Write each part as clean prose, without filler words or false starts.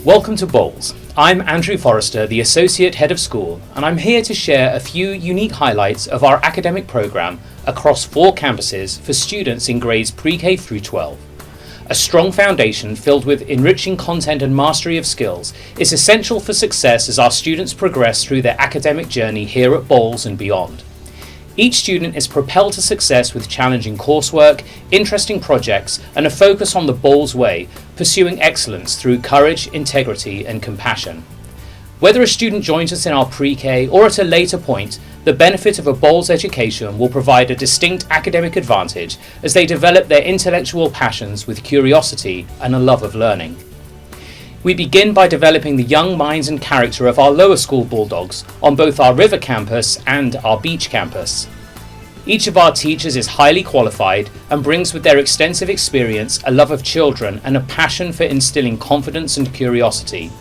Welcome to Bolles. I'm Andrew Forrester, the Associate Head of School, and I'm here to share a few unique highlights of our academic programme across 4 campuses for students in grades pre-K through 12. A strong foundation filled with enriching content and mastery of skills is essential for success as our students progress through their academic journey here at Bolles and beyond. Each student is propelled to success with challenging coursework, interesting projects, and a focus on the Bolles way, pursuing excellence through courage, integrity, and compassion. Whether a student joins us in our pre-K or at a later point, the benefit of a Bolles education will provide a distinct academic advantage as they develop their intellectual passions with curiosity and a love of learning. We begin by developing the young minds and character of our lower school Bulldogs on both our River campus and our Beach campus. Each of our teachers is highly qualified and brings with their extensive experience a love of children and a passion for instilling confidence and curiosity.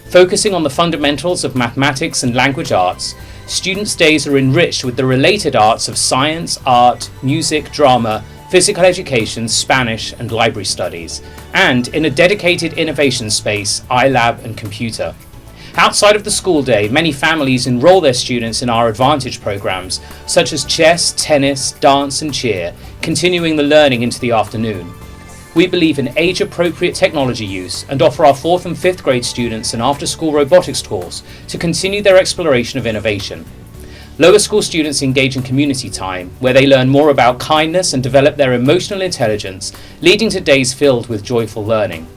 Focusing on the fundamentals of mathematics and language arts, students' days are enriched with the related arts of science, art, music, drama, physical education, Spanish and library studies, and in a dedicated innovation space, iLab and computer. Outside of the school day, many families enroll their students in our Advantage programs, such as chess, tennis, dance and cheer, continuing the learning into the afternoon. We believe in age-appropriate technology use and offer our 4th and 5th grade students an after-school robotics course to continue their exploration of innovation. Lower school students engage in community time, where they learn more about kindness and develop their emotional intelligence, leading to days filled with joyful learning.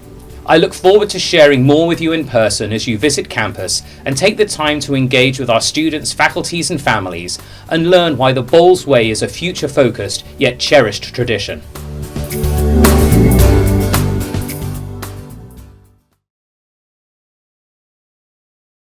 I look forward to sharing more with you in person as you visit campus and take the time to engage with our students, faculties and families and learn why the Bolles way is a future-focused yet cherished tradition.